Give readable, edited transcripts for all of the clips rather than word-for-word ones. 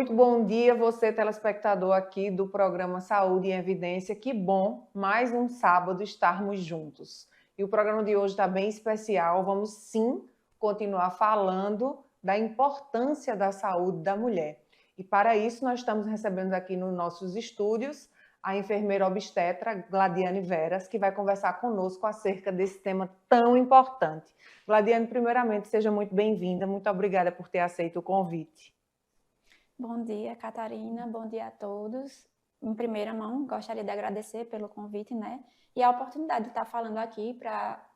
Muito bom dia, você telespectador aqui do programa Saúde em Evidência. Que bom, mais um sábado estarmos juntos. E o programa de hoje está bem especial. Vamos sim continuar falando da importância da saúde da mulher. E para isso nós estamos recebendo aqui nos nossos estúdios a enfermeira obstetra Gladiane Veras, que vai conversar conosco acerca desse tema tão importante. Gladiane, primeiramente, seja muito bem-vinda. Muito obrigada por ter aceito o convite. Bom dia, Catarina. Bom dia a todos. Em primeira mão, gostaria de agradecer pelo convite, né? E a oportunidade de estar falando aqui,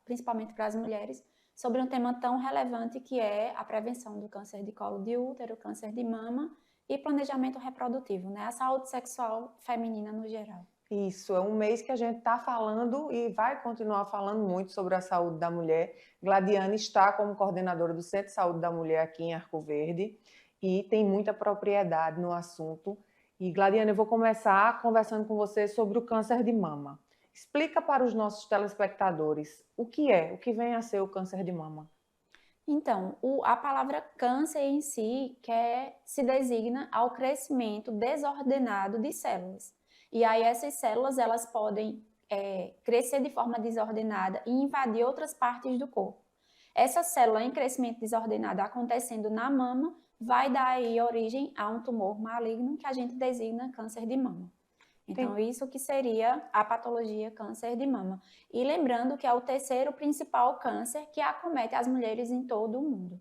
principalmente para as mulheres, sobre um tema tão relevante que é a prevenção do câncer de colo de útero, câncer de mama e planejamento reprodutivo, né? A saúde sexual feminina no geral. Isso, é um mês que a gente está falando e vai continuar falando muito sobre a saúde da mulher. Gladiane está como coordenadora do Centro de Saúde da Mulher aqui em Arco Verde e tem muita propriedade no assunto. E, Gladiane, eu vou começar conversando com você sobre o câncer de mama. Explica para os nossos telespectadores o que vem a ser o câncer de mama. Então, a palavra câncer em si se designa ao crescimento desordenado de células. E aí essas células, elas podem crescer de forma desordenada e invadir outras partes do corpo. Essa célula em crescimento desordenado acontecendo na mama vai dar aí origem a um tumor maligno que a gente designa câncer de mama. Então, isso que seria a patologia câncer de mama. E lembrando que é o terceiro principal câncer que acomete as mulheres em todo o mundo.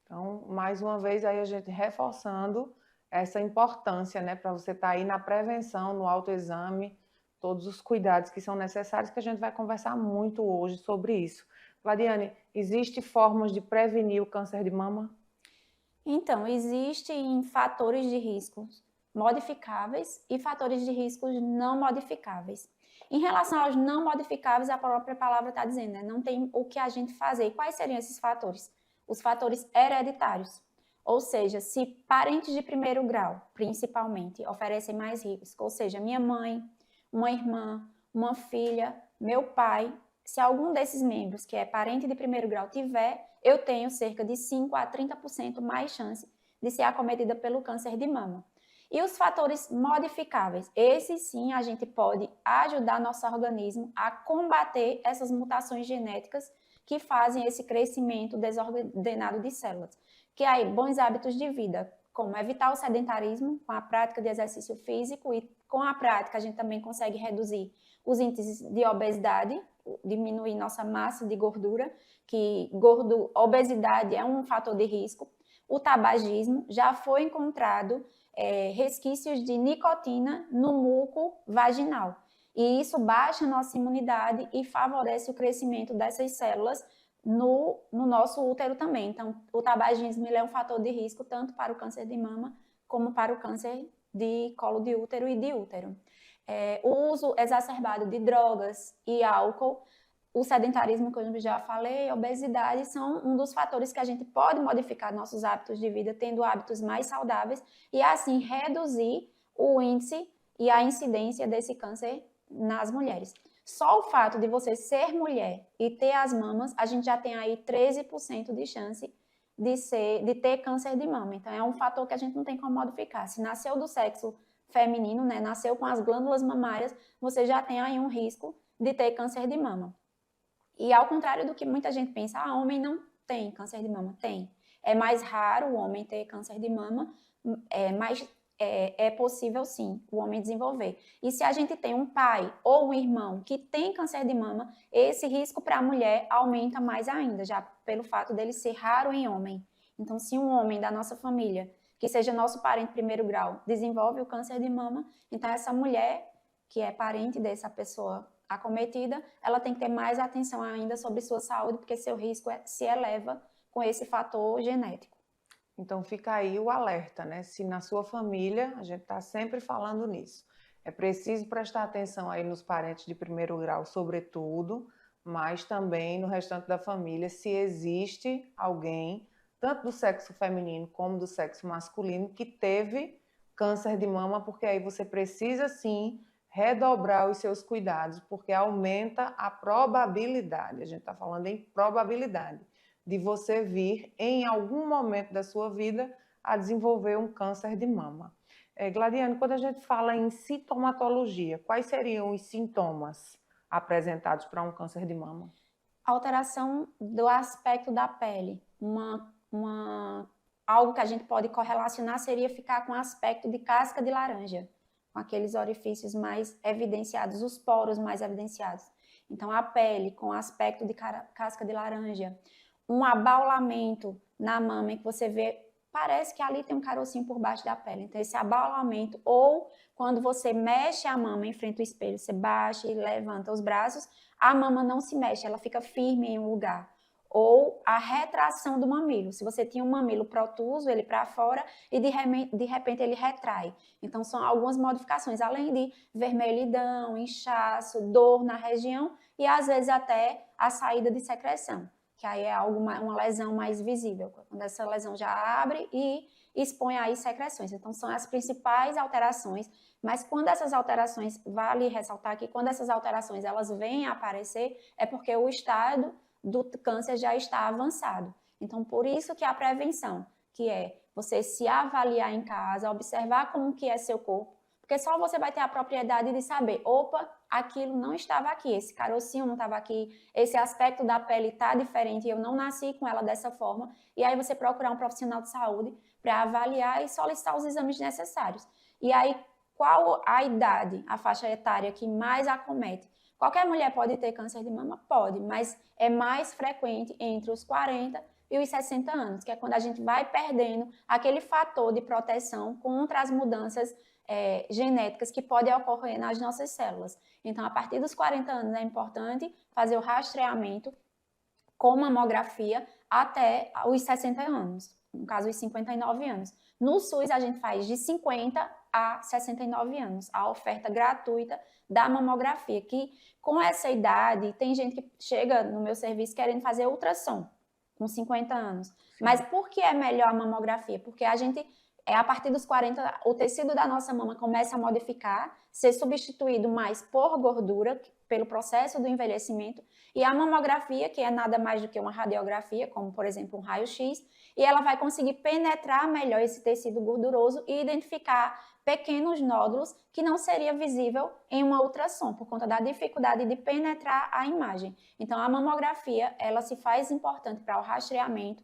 Então, mais uma vez, aí a gente reforçando essa importância, né, para você estar aí na prevenção, no autoexame, todos os cuidados que são necessários, que a gente vai conversar muito hoje sobre isso. Gladiane, existem formas de prevenir o câncer de mama? Então, existem fatores de riscos modificáveis e fatores de riscos não modificáveis. Em relação aos não modificáveis, a própria palavra está dizendo, né? Não tem o que a gente fazer. E quais seriam esses fatores? Os fatores hereditários. Ou seja, se parentes de primeiro grau, principalmente, oferecem mais risco, ou seja, minha mãe, uma irmã, uma filha, meu pai, se algum desses membros que é parente de primeiro grau tiver, eu tenho cerca de 5 a 30% mais chance de ser acometida pelo câncer de mama. E os fatores modificáveis, esses sim a gente pode ajudar nosso organismo a combater essas mutações genéticas que fazem esse crescimento desordenado de células. Que aí, bons hábitos de vida, como evitar o sedentarismo com a prática de exercício físico e com a prática a gente também consegue reduzir os índices de obesidade, diminuir nossa massa de gordura, que obesidade é um fator de risco. O tabagismo, já foi encontrado resquícios de nicotina no muco vaginal. E isso baixa a nossa imunidade e favorece o crescimento dessas células no nosso útero também. Então, o tabagismo ele é um fator de risco tanto para o câncer de mama como para o câncer de colo de útero e de útero. O uso exacerbado de drogas e álcool, o sedentarismo, que eu já falei, a obesidade, são um dos fatores que a gente pode modificar nossos hábitos de vida, tendo hábitos mais saudáveis e assim reduzir o índice e a incidência desse câncer nas mulheres. Só o fato de você ser mulher e ter as mamas, a gente já tem aí 13% de chance de ter câncer de mama. Então, é um fator que a gente não tem como modificar. Se nasceu do sexo feminino, né, nasceu com as glândulas mamárias, você já tem aí um risco de ter câncer de mama. E ao contrário do que muita gente pensa, homem não tem câncer de mama. Tem. É mais raro o homem ter câncer de mama, mas é possível sim o homem desenvolver. E se a gente tem um pai ou um irmão que tem câncer de mama, esse risco para a mulher aumenta mais ainda, já pelo fato dele ser raro em homem. Então, se um homem da nossa família, que seja nosso parente de primeiro grau, desenvolve o câncer de mama, então essa mulher, que é parente dessa pessoa acometida, ela tem que ter mais atenção ainda sobre sua saúde, porque seu risco se eleva com esse fator genético. Então fica aí o alerta, né? Se na sua família, a gente está sempre falando nisso, é preciso prestar atenção aí nos parentes de primeiro grau, sobretudo, mas também no restante da família, se existe alguém, tanto do sexo feminino como do sexo masculino, que teve câncer de mama, porque aí você precisa sim redobrar os seus cuidados, porque aumenta a probabilidade, a gente está falando em probabilidade, de você vir em algum momento da sua vida a desenvolver um câncer de mama. Gladiane, quando a gente fala em sintomatologia, quais seriam os sintomas apresentados para um câncer de mama? Alteração do aspecto da pele. Algo que a gente pode correlacionar seria ficar com aspecto de casca de laranja, com aqueles orifícios mais evidenciados, os poros mais evidenciados. Então, a pele com aspecto de casca de laranja, um abaulamento na mama em que você vê, parece que ali tem um carocinho por baixo da pele. Então, esse abaulamento, ou quando você mexe a mama em frente ao espelho, você baixa e levanta os braços, a mama não se mexe, ela fica firme em um lugar. Ou a retração do mamilo. Se você tinha um mamilo protuso, ele para fora, e de repente ele retrai. Então, são algumas modificações, além de vermelhidão, inchaço, dor na região e às vezes até a saída de secreção, que aí é uma lesão mais visível, quando essa lesão já abre e expõe aí secreções. Então, são as principais alterações, mas quando essas alterações, vale ressaltar que quando essas alterações elas vêm a aparecer, é porque o estado do câncer já está avançado. Então, por isso que a prevenção, que é você se avaliar em casa, observar como que é seu corpo, porque só você vai ter a propriedade de saber, opa, aquilo não estava aqui, esse carocinho não estava aqui, esse aspecto da pele está diferente, eu não nasci com ela dessa forma, e aí você procurar um profissional de saúde para avaliar e solicitar os exames necessários. E aí, qual a idade, a faixa etária que mais acomete? Qualquer mulher pode ter câncer de mama? Pode, mas é mais frequente entre os 40 e os 60 anos, que é quando a gente vai perdendo aquele fator de proteção contra as mudanças genéticas que podem ocorrer nas nossas células. Então, a partir dos 40 anos é importante fazer o rastreamento com mamografia até os 60 anos, no caso, os 59 anos. No SUS, a gente faz de 50 a 69 anos, a oferta gratuita da mamografia, que com essa idade, tem gente que chega no meu serviço querendo fazer ultrassom, com 50 anos. Sim. Mas por que é melhor a mamografia? Porque a gente, a partir dos 40, o tecido da nossa mama começa a modificar, ser substituído mais por gordura, pelo processo do envelhecimento, e a mamografia, que é nada mais do que uma radiografia, como por exemplo um raio-x, e ela vai conseguir penetrar melhor esse tecido gorduroso e identificar pequenos nódulos que não seria visível em uma ultrassom, por conta da dificuldade de penetrar a imagem. Então, a mamografia, ela se faz importante para o rastreamento,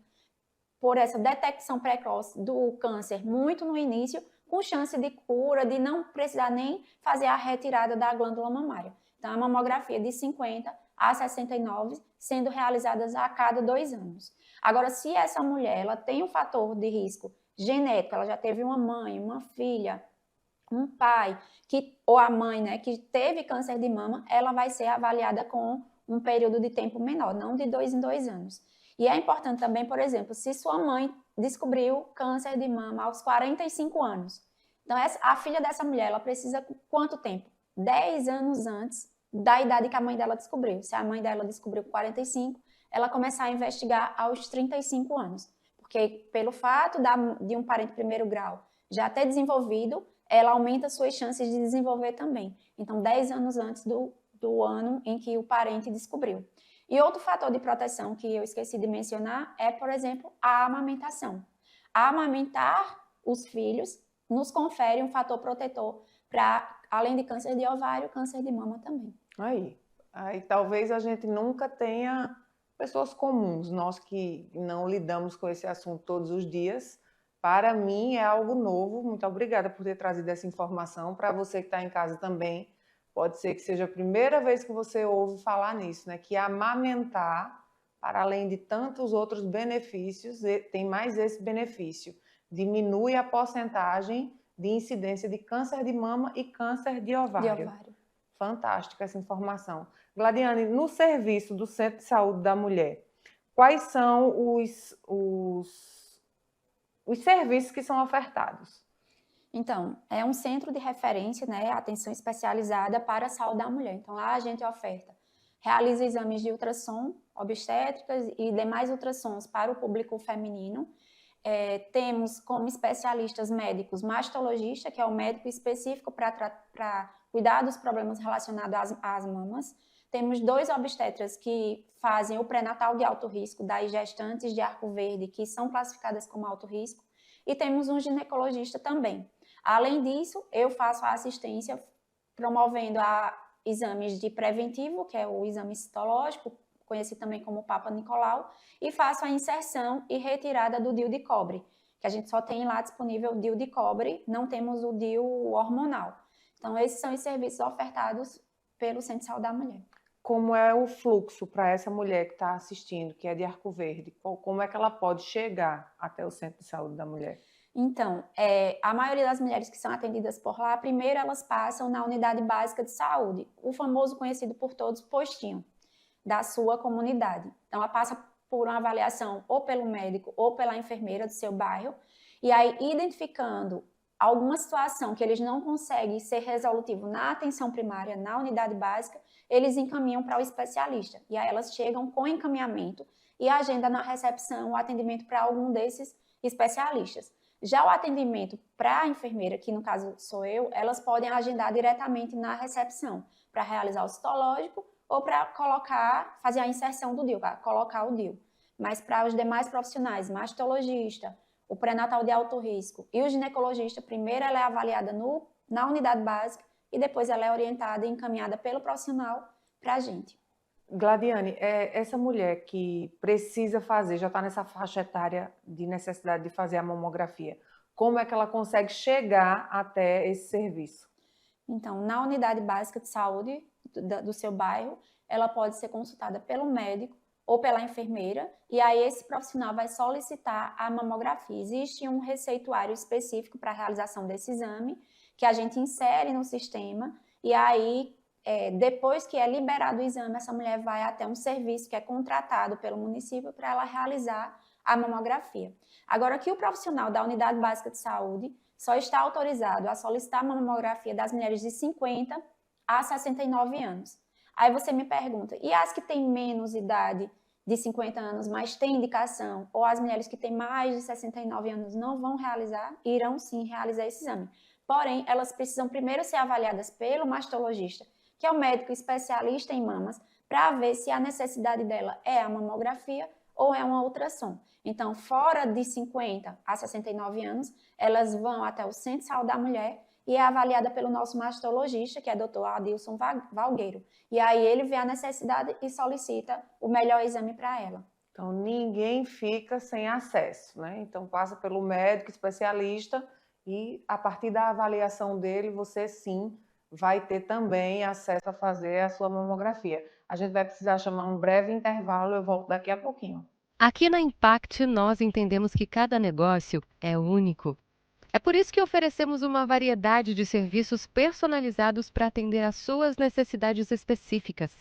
por essa detecção precoce do câncer muito no início, com chance de cura, de não precisar nem fazer a retirada da glândula mamária. Então, a mamografia de 50 a 69, sendo realizadas a cada 2 anos. Agora, se essa mulher ela tem um fator de risco genético, ela já teve uma mãe, uma filha, um pai, ou a mãe, né, que teve câncer de mama, ela vai ser avaliada com um período de tempo menor, não de 2 em 2 anos. E é importante também, por exemplo, se sua mãe descobriu câncer de mama aos 45 anos, então a filha dessa mulher, ela precisa quanto tempo? 10 anos antes da idade que a mãe dela descobriu. Se a mãe dela descobriu com 45, ela começar a investigar aos 35 anos. Porque pelo fato de um parente primeiro grau já ter desenvolvido, ela aumenta suas chances de desenvolver também. Então, 10 anos antes do ano em que o parente descobriu. E outro fator de proteção que eu esqueci de mencionar é, por exemplo, a amamentação. Amamentar os filhos nos confere um fator protetor para, além de câncer de ovário, câncer de mama também. Aí talvez a gente nunca tenha pessoas comuns, nós que não lidamos com esse assunto todos os dias. Para mim é algo novo. Muito obrigada por ter trazido essa informação. Para você que está em casa também, pode ser que seja a primeira vez que você ouve falar nisso, né? Que amamentar, para além de tantos outros benefícios, tem mais esse benefício. Diminui a porcentagem de incidência de câncer de mama e câncer de ovário. Fantástica essa informação. Gladiane, no serviço do Centro de Saúde da Mulher, quais são os serviços que são ofertados? Então, é um centro de referência, né, atenção especializada para a saúde da mulher. Então, lá a gente realiza exames de ultrassom, obstétricas e demais ultrassons para o público feminino. Temos como especialistas médicos mastologista, que é o médico específico para cuidar dos problemas relacionados às mamas. Temos 2 obstetras que fazem o pré-natal de alto risco das gestantes de Arco Verde, que são classificadas como alto risco. e temos um ginecologista também. Além disso, eu faço a assistência promovendo exames de preventivo, que é o exame citológico, conhecido também como Papa Nicolau, e faço a inserção e retirada do DIU de cobre, que a gente só tem lá disponível o DIU de cobre, não temos o DIU hormonal. Então, esses são os serviços ofertados pelo Centro de Saúde da Mulher. Como é o fluxo para essa mulher que está assistindo, que é de Arco Verde? Como é que ela pode chegar até o Centro de Saúde da Mulher? Então, a maioria das mulheres que são atendidas por lá, primeiro elas passam na unidade básica de saúde, o famoso conhecido por todos postinho da sua comunidade. Então, ela passa por uma avaliação ou pelo médico ou pela enfermeira do seu bairro, e aí identificando alguma situação que eles não conseguem ser resolutivo na atenção primária, na unidade básica, eles encaminham para o especialista. E aí elas chegam com encaminhamento e agendam na recepção o atendimento para algum desses especialistas. Já o atendimento para a enfermeira, que no caso sou eu, elas podem agendar diretamente na recepção para realizar o citológico ou para fazer a inserção do DIU, para colocar o DIU. Mas para os demais profissionais, mastologista, o pré-natal de alto risco e o ginecologista, primeiro ela é avaliada na unidade básica e depois ela é orientada e encaminhada pelo profissional para a gente. Gladiane, essa mulher que precisa fazer, já está nessa faixa etária de necessidade de fazer a mamografia, como é que ela consegue chegar até esse serviço? Então, na unidade básica de saúde do seu bairro, ela pode ser consultada pelo médico ou pela enfermeira, e aí esse profissional vai solicitar a mamografia. Existe um receituário específico para a realização desse exame, que a gente insere no sistema, e aí, depois que é liberado o exame, essa mulher vai até um serviço que é contratado pelo município para ela realizar a mamografia. Agora, que o profissional da unidade básica de saúde só está autorizado a solicitar a mamografia das mulheres de 50 a 69 anos. Aí você me pergunta, e as que têm menos idade de 50 anos, mas têm indicação, ou as mulheres que têm mais de 69 anos não vão realizar? Irão sim realizar esse exame. Porém, elas precisam primeiro ser avaliadas pelo mastologista, que é o médico especialista em mamas, para ver se a necessidade dela é a mamografia ou é uma ultrassom. Então, fora de 50 a 69 anos, elas vão até o Centro de Saúde da Mulher e é avaliada pelo nosso mastologista, que é o Dr. Adilson Valgueiro. E aí ele vê a necessidade e solicita o melhor exame para ela. Então, ninguém fica sem acesso, né? Então, passa pelo médico especialista e, a partir da avaliação dele, você sim vai ter também acesso a fazer a sua mamografia. A gente vai precisar chamar um breve intervalo, eu volto daqui a pouquinho. Aqui na Impact, nós entendemos que cada negócio é único. É por isso que oferecemos uma variedade de serviços personalizados para atender às suas necessidades específicas.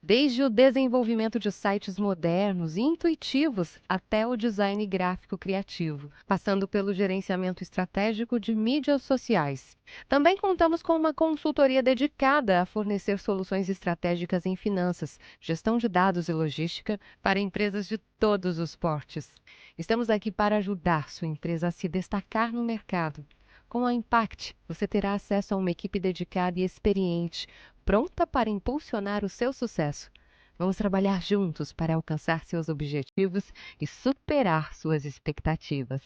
Desde o desenvolvimento de sites modernos e intuitivos até o design gráfico criativo, passando pelo gerenciamento estratégico de mídias sociais. Também contamos com uma consultoria dedicada a fornecer soluções estratégicas em finanças, gestão de dados e logística para empresas de todos os portes. Estamos aqui para ajudar sua empresa a se destacar no mercado. Com a Impact, você terá acesso a uma equipe dedicada e experiente, pronta para impulsionar o seu sucesso. Vamos trabalhar juntos para alcançar seus objetivos e superar suas expectativas.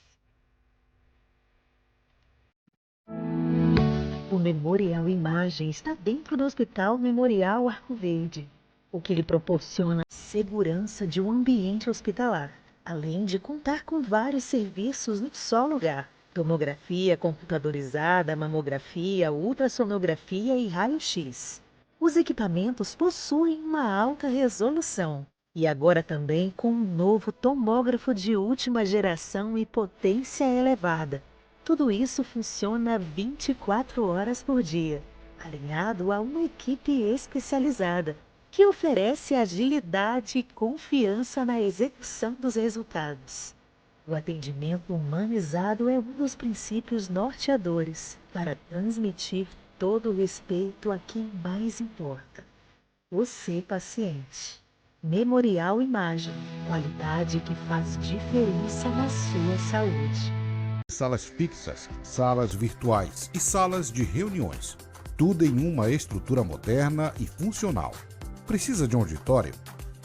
O Memorial Imagem está dentro do Hospital Memorial Arco Verde, o que lhe proporciona segurança de um ambiente hospitalar, além de contar com vários serviços num só lugar. Tomografia computadorizada, mamografia, ultrassonografia e raio-x. Os equipamentos possuem uma alta resolução e agora também com um novo tomógrafo de última geração e potência elevada. Tudo isso funciona 24 horas por dia, alinhado a uma equipe especializada, que oferece agilidade e confiança na execução dos resultados. O atendimento humanizado é um dos princípios norteadores para transmitir todo o respeito a quem mais importa. Você, paciente. Memorial Imagem, qualidade que faz diferença na sua saúde. Salas fixas, salas virtuais e salas de reuniões. Tudo em uma estrutura moderna e funcional. Precisa de um auditório?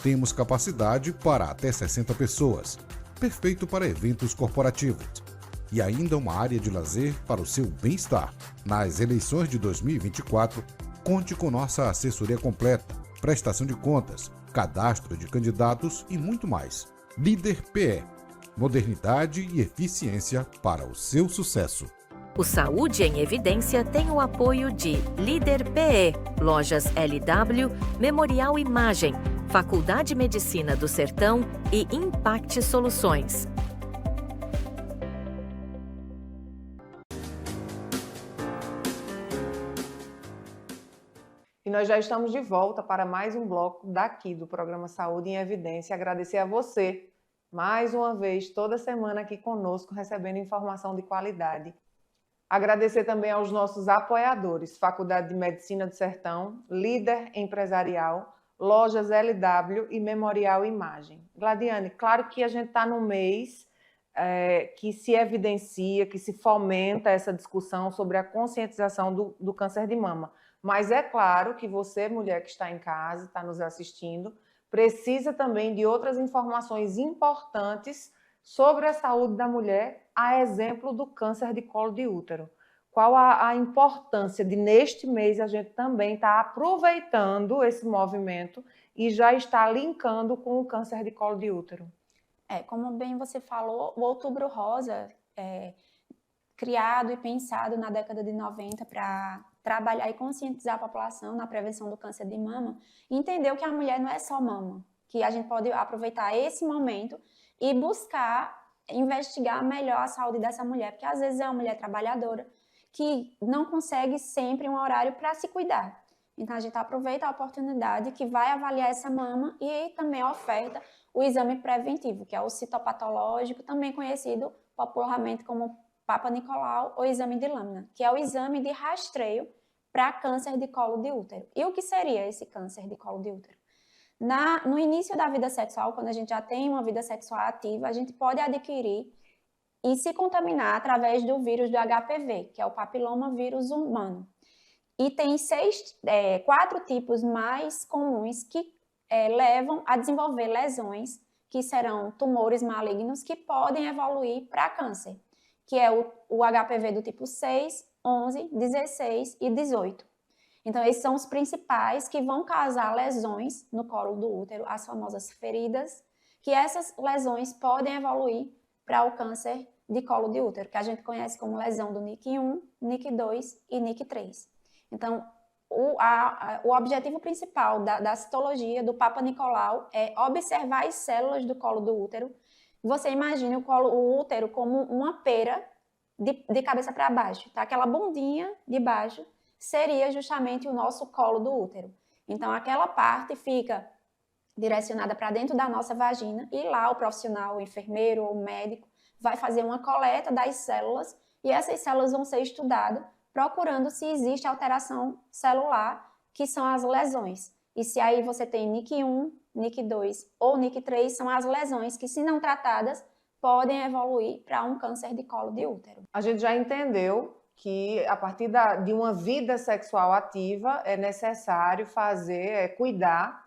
Temos capacidade para até 60 pessoas. Perfeito para eventos corporativos. e ainda uma área de lazer para o seu bem-estar. Nas eleições de 2024, conte com nossa assessoria completa, prestação de contas, cadastro de candidatos e muito mais. Líder PE. Modernidade e eficiência para o seu sucesso. O Saúde em Evidência tem o apoio de Líder PE, Lojas LW, Memorial Imagem, Faculdade Medicina do Sertão e Impact Soluções. E nós já estamos de volta para mais um bloco daqui do programa Saúde em Evidência. Agradecer a você, mais uma vez, toda semana aqui conosco, recebendo informação de qualidade. Agradecer também aos nossos apoiadores, Faculdade de Medicina do Sertão, Líder Empresarial, Lojas LW e Memorial Imagem. Gladiane, claro que a gente está no mês que se evidencia, que se fomenta essa discussão sobre a conscientização do câncer de mama. Mas é claro que você, mulher que está em casa, está nos assistindo, precisa também de outras informações importantes sobre a saúde da mulher, a exemplo do câncer de colo de útero. Qual a importância de, neste mês, a gente também estar aproveitando esse movimento e já está linkando com o câncer de colo de útero? Como bem você falou, o Outubro Rosa criado e pensado na década de 90 para trabalhar e conscientizar a população na prevenção do câncer de mama, entendeu que a mulher não é só mama, que a gente pode aproveitar esse momento e buscar investigar melhor a saúde dessa mulher, porque às vezes é uma mulher trabalhadora que não consegue sempre um horário para se cuidar. Então a gente aproveita a oportunidade que vai avaliar essa mama e também oferta o exame preventivo, que é o citopatológico, também conhecido popularmente como Papa Nicolau ou exame de lâmina, que é o exame de rastreio para câncer de colo de útero. E o que seria esse câncer de colo de útero? No início da vida sexual, quando a gente já tem uma vida sexual ativa, a gente pode adquirir e se contaminar através do vírus do HPV, que é o papiloma vírus humano. E tem 4 tipos mais comuns que levam a desenvolver lesões, que serão tumores malignos, que podem evoluir para câncer, que é o HPV do tipo 6, 11, 16 e 18. Então, esses são os principais que vão causar lesões no colo do útero, as famosas feridas, que essas lesões podem evoluir para o câncer de colo de útero, que a gente conhece como lesão do NIC1, NIC2 e NIC3. Então, o objetivo principal da citologia do Papa Nicolau é observar as células do colo do útero. Você imagina o útero como uma pera de cabeça para baixo, tá? Aquela bundinha de baixo seria justamente o nosso colo do útero. Então, aquela parte fica direcionada para dentro da nossa vagina e lá o profissional, o enfermeiro ou o médico vai fazer uma coleta das células e essas células vão ser estudadas procurando se existe alteração celular, que são as lesões. E se aí você tem NIC1, NIC2 ou NIC3, são as lesões que, se não tratadas, podem evoluir para um câncer de colo de útero. A gente já entendeu que a partir de uma vida sexual ativa é necessário cuidar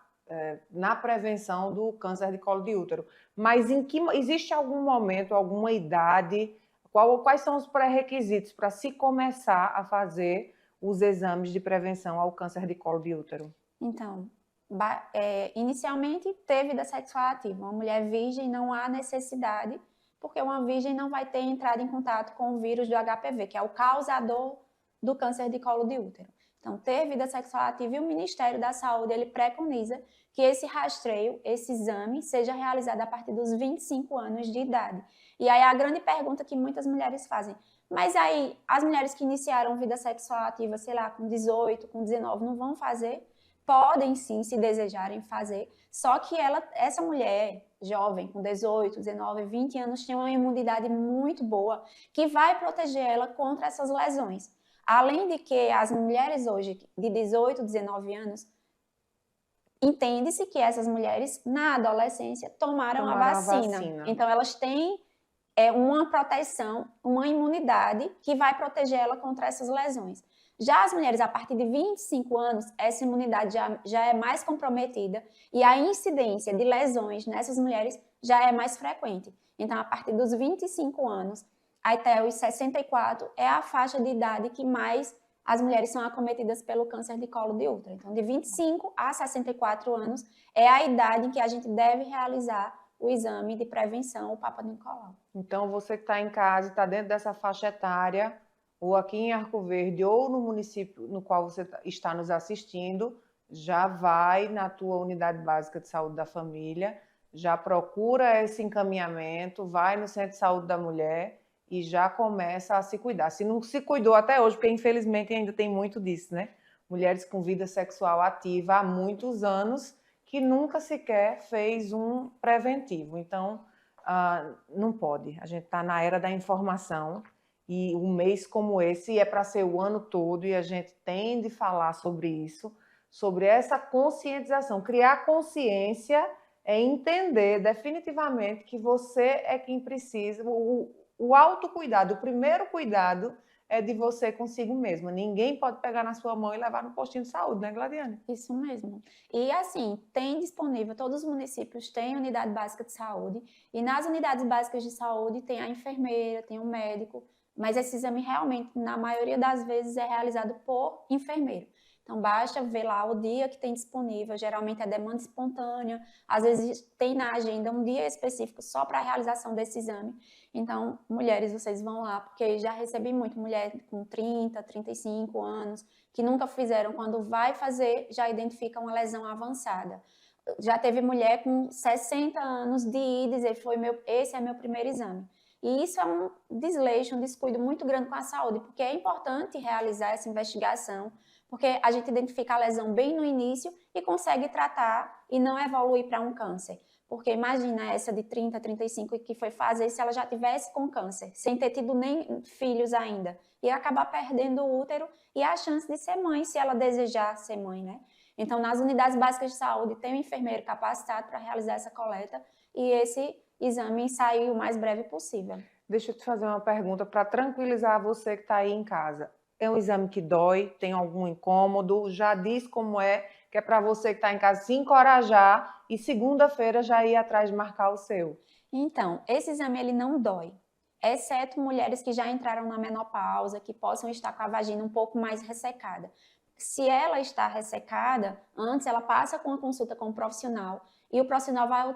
na prevenção do câncer de colo de útero. Mas existe algum momento, alguma idade, quais são os pré-requisitos para se começar a fazer os exames de prevenção ao câncer de colo de útero? Então, inicialmente, ter vida sexual ativa. Uma mulher virgem não há necessidade, porque uma virgem não vai ter entrado em contato com o vírus do HPV, que é o causador do câncer de colo de útero. Então, ter vida sexual ativa, e o Ministério da Saúde, ele preconiza que esse rastreio, esse exame, seja realizado a partir dos 25 anos de idade. E aí a grande pergunta que muitas mulheres fazem, mas aí as mulheres que iniciaram vida sexual ativa, sei lá, com 18, com 19, não vão fazer? Podem sim, se desejarem fazer, só que essa mulher jovem, com 18, 19, 20 anos, tem uma imunidade muito boa, que vai proteger ela contra essas lesões. Além de que as mulheres hoje de 18, 19 anos, entende-se que essas mulheres na adolescência tomaram a vacina. Então elas têm uma proteção, uma imunidade que vai proteger ela contra essas lesões. Já as mulheres a partir de 25 anos, essa imunidade já é mais comprometida e a incidência de lesões nessas mulheres já é mais frequente. Então, a partir dos 25 anos, até os 64 é a faixa de idade que mais as mulheres são acometidas pelo câncer de colo de útero. Então, de 25 a 64 anos é a idade em que a gente deve realizar o exame de prevenção, o Papa Nicolau. Então, você que está em casa, está dentro dessa faixa etária, ou aqui em Arco Verde, ou no município no qual você está nos assistindo, já vai na tua unidade básica de saúde da família, já procura esse encaminhamento, vai no Centro de Saúde da Mulher e já começa a se cuidar. Se não se cuidou até hoje, porque infelizmente ainda tem muito disso, né? Mulheres com vida sexual ativa há muitos anos que nunca sequer fez um preventivo. Então, não pode. A gente está na era da informação e um mês como esse é para ser o ano todo e a gente tem de falar sobre isso, sobre essa conscientização. Criar consciência é entender definitivamente que você é quem precisa. O autocuidado, o primeiro cuidado é de você consigo mesma. Ninguém pode pegar na sua mão e levar no postinho de saúde, né, Gladiane? Isso mesmo. E assim, tem disponível, todos os municípios têm unidade básica de saúde, e nas unidades básicas de saúde tem a enfermeira, tem o médico, mas esse exame realmente, na maioria das vezes, é realizado por enfermeiro. Então, basta ver lá o dia que tem disponível, geralmente é demanda espontânea, às vezes tem na agenda um dia específico só para a realização desse exame. Então, mulheres, vocês vão lá, porque já recebi muito mulher com 30, 35 anos, que nunca fizeram, quando vai fazer, já identifica uma lesão avançada. Já teve mulher com 60 anos de ir dizer, esse é meu primeiro exame. E isso é um desleixo, um descuido muito grande com a saúde, porque é importante realizar essa investigação, porque a gente identifica a lesão bem no início e consegue tratar e não evoluir para um câncer. Porque imagina essa de 30, 35 que foi fazer se ela já tivesse com câncer, sem ter tido nem filhos ainda. Ia acabar perdendo o útero e a chance de ser mãe, se ela desejar ser mãe, né? Então, nas unidades básicas de saúde, tem um enfermeiro capacitado para realizar essa coleta e esse exame sair o mais breve possível. Deixa eu te fazer uma pergunta para tranquilizar você que está aí em casa. É um exame que dói, tem algum incômodo, já diz como é, que é para você que está em casa se encorajar e segunda-feira já ir atrás de marcar o seu. Então, esse exame ele não dói, exceto mulheres que já entraram na menopausa, que possam estar com a vagina um pouco mais ressecada. Se ela está ressecada, antes ela passa com a consulta com o profissional e o profissional vai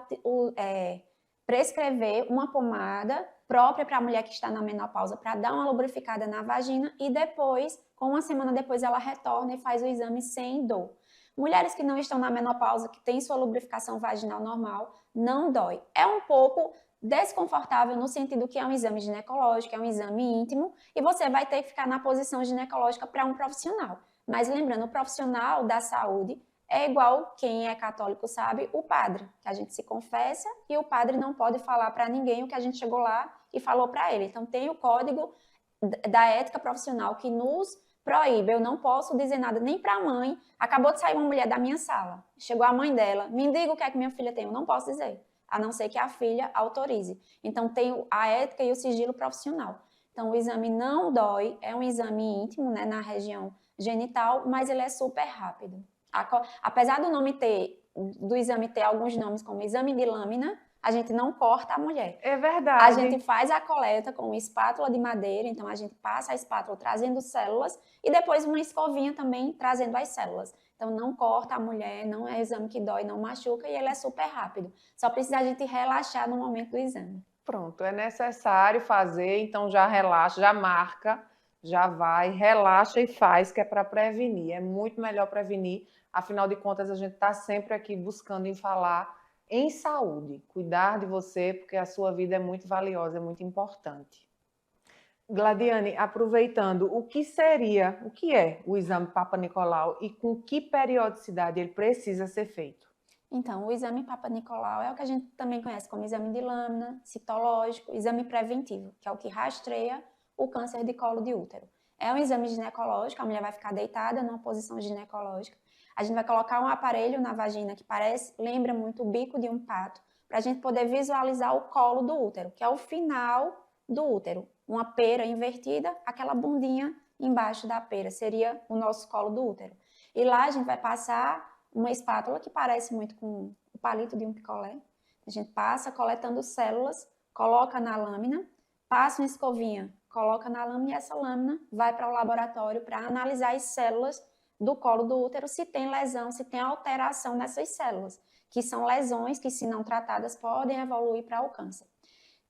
prescrever uma pomada própria para a mulher que está na menopausa para dar uma lubrificada na vagina e depois, com uma semana depois, ela retorna e faz o exame sem dor. Mulheres que não estão na menopausa, que têm sua lubrificação vaginal normal, não dói. É um pouco desconfortável no sentido que é um exame ginecológico, é um exame íntimo e você vai ter que ficar na posição ginecológica para um profissional. Mas lembrando, o profissional da saúde é igual, quem é católico sabe, o padre, que a gente se confessa e o padre não pode falar para ninguém o que a gente chegou lá e falou para ele. Então tem o código da ética profissional que nos proíbe, eu não posso dizer nada nem para a mãe. Acabou de sair uma mulher da minha sala, chegou a mãe dela, me diga o que é que minha filha tem, eu não posso dizer, a não ser que a filha autorize. Então tem a ética e o sigilo profissional. Então o exame não dói, é um exame íntimo, né, na região genital, mas ele é super rápido. Apesar do exame ter alguns nomes como exame de lâmina, a gente não corta a mulher. É verdade. A gente faz a coleta com uma espátula de madeira, então a gente passa a espátula trazendo células e depois uma escovinha também trazendo as células. Então não corta a mulher, não é exame que dói, não machuca e ele é super rápido. Só precisa a gente relaxar no momento do exame. Pronto, é necessário fazer, então já relaxa, já marca, já vai, relaxa e faz, que é para prevenir. É muito melhor prevenir. Afinal de contas, a gente está sempre aqui buscando em falar em saúde, cuidar de você, porque a sua vida é muito valiosa, é muito importante. Gladiane, aproveitando, o que é o exame Papa Nicolau e com que periodicidade ele precisa ser feito? Então, o exame Papa Nicolau é o que a gente também conhece como exame de lâmina, citológico, exame preventivo, que é o que rastreia o câncer de colo de útero. É um exame ginecológico, a mulher vai ficar deitada numa posição ginecológica. A gente vai colocar um aparelho na vagina que lembra muito o bico de um pato, para a gente poder visualizar o colo do útero, que é o final do útero. Uma pera invertida, aquela bundinha embaixo da pera, seria o nosso colo do útero. E lá a gente vai passar uma espátula que parece muito com o palito de um picolé. A gente passa coletando células, coloca na lâmina passa uma escovinha, coloca na lâmina e essa lâmina vai para o laboratório para analisar as células do colo do útero, se tem lesão, se tem alteração nessas células, que são lesões que, se não tratadas, podem evoluir para o câncer.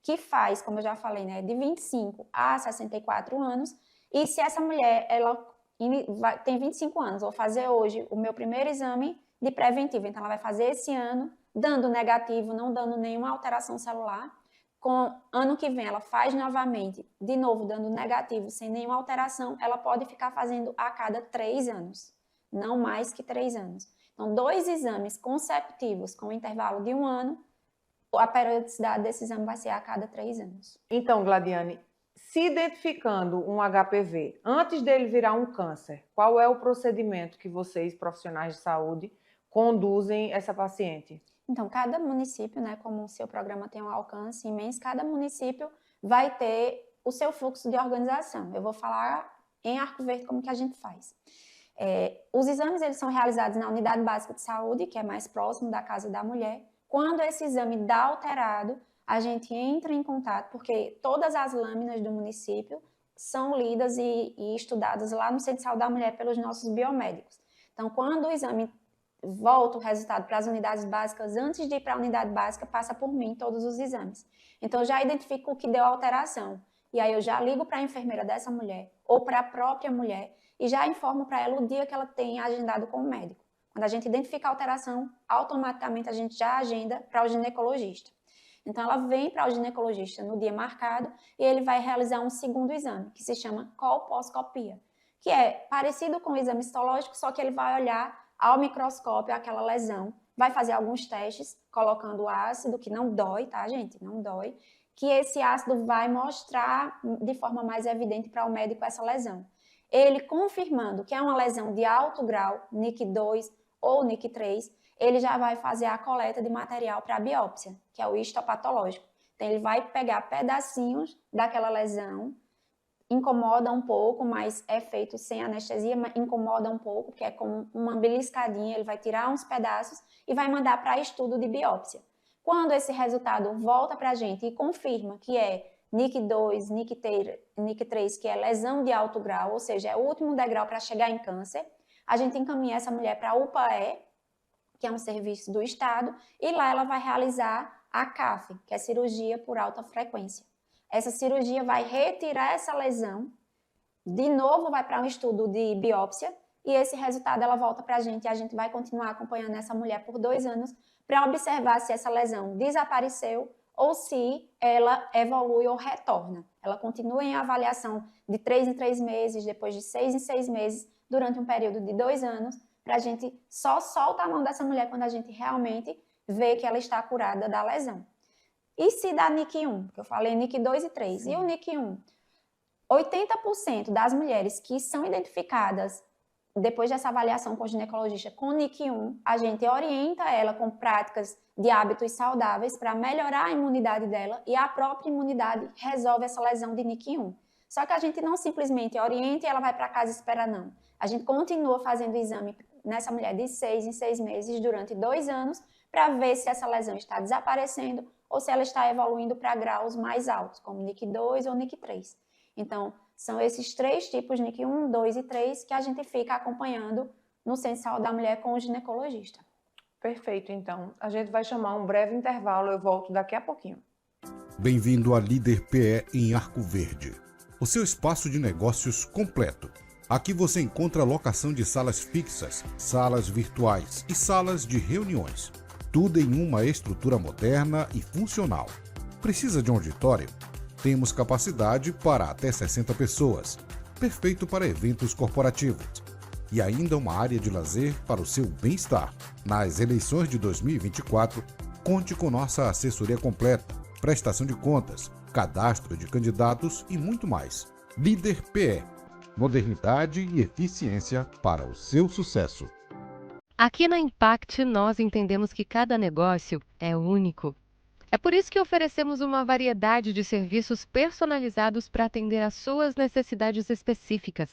Que faz, como eu já falei, né, de 25 a 64 anos, e se essa mulher tem 25 anos, vou fazer hoje o meu primeiro exame de preventivo, então ela vai fazer esse ano, dando negativo, não dando nenhuma alteração celular. Ano que vem ela faz novamente, de novo dando negativo, sem nenhuma alteração, ela pode ficar fazendo a cada 3 anos, não mais que 3 anos. Então, 2 exames consecutivos com intervalo de 1 ano, a periodicidade desse exame vai ser a cada 3 anos. Então, Gladiane, se identificando um HPV antes dele virar um câncer, qual é o procedimento que vocês, profissionais de saúde, conduzem essa paciente? Então, cada município, né, como o seu programa tem um alcance imenso, cada município vai ter o seu fluxo de organização. Eu vou falar em Arco Verde como que a gente faz. Os exames eles são realizados na unidade básica de saúde, que é mais próximo da casa da mulher. Quando esse exame dá alterado, a gente entra em contato, porque todas as lâminas do município são lidas e estudadas lá no Centro de Saúde da Mulher pelos nossos biomédicos. Então, quando o exame volta o resultado para as unidades básicas, antes de ir para a unidade básica, passa por mim todos os exames. Então, eu já identifico o que deu alteração. E aí eu já ligo para a enfermeira dessa mulher, ou para a própria mulher, e já informo para ela o dia que ela tem agendado com o médico. Quando a gente identifica a alteração, automaticamente a gente já agenda para o ginecologista. Então, ela vem para o ginecologista no dia marcado e ele vai realizar um segundo exame, que se chama colposcopia, que é parecido com o exame histológico, só que ele vai olhar ao microscópio aquela lesão, vai fazer alguns testes, colocando ácido, que não dói, tá, gente? Não dói, que esse ácido vai mostrar de forma mais evidente para o médico essa lesão. Ele confirmando que é uma lesão de alto grau, NIC2 ou NIC3, ele já vai fazer a coleta de material para a biópsia, que é o histopatológico. Então, ele vai pegar pedacinhos daquela lesão, incomoda um pouco, mas é feito sem anestesia, mas incomoda um pouco, porque é como uma beliscadinha, ele vai tirar uns pedaços e vai mandar para estudo de biópsia. Quando esse resultado volta para a gente e confirma que é NIC2, NIC3, que é lesão de alto grau, ou seja, é o último degrau para chegar em câncer, a gente encaminha essa mulher para a UPAE, que é um serviço do Estado, e lá ela vai realizar a CAF, que é cirurgia por alta frequência. Essa cirurgia vai retirar essa lesão, de novo vai para um estudo de biópsia, e esse resultado ela volta para a gente, e a gente vai continuar acompanhando essa mulher por 2 anos, para observar se essa lesão desapareceu ou se ela evolui ou retorna. Ela continua em avaliação de 3 em 3 meses, depois de 6 em 6 meses, durante um período de 2 anos, para a gente só solta a mão dessa mulher quando a gente realmente vê que ela está curada da lesão. E se dá NIC1, que eu falei NIC2 e 3, Sim. E o NIC1? 80% das mulheres que são identificadas depois dessa avaliação com o ginecologista com NIC1, a gente orienta ela com práticas de hábitos saudáveis para melhorar a imunidade dela e a própria imunidade resolve essa lesão de NIC1. Só que a gente não simplesmente orienta e ela vai para casa e espera, não. A gente continua fazendo exame nessa mulher de 6 em 6 meses durante 2 anos para ver se essa lesão está desaparecendo ou se ela está evoluindo para graus mais altos, como NIC2 ou NIC3. Então, são esses 3 tipos, NIC1, 2 e 3, que a gente fica acompanhando no Centro de Saúde da Mulher com o ginecologista. Perfeito, então. A gente vai chamar um breve intervalo, eu volto daqui a pouquinho. Bem-vindo à Líder PE em Arco Verde, o seu espaço de negócios completo. Aqui você encontra locação de salas fixas, salas virtuais e salas de reuniões. Tudo em uma estrutura moderna e funcional. Precisa de um auditório? Temos capacidade para até 60 pessoas. Perfeito para eventos corporativos. E ainda uma área de lazer para o seu bem-estar. Nas eleições de 2024, conte com nossa assessoria completa, prestação de contas, cadastro de candidatos e muito mais. Líder PE. Modernidade e eficiência para o seu sucesso. Aqui na Impact, nós entendemos que cada negócio é único. É por isso que oferecemos uma variedade de serviços personalizados para atender às suas necessidades específicas.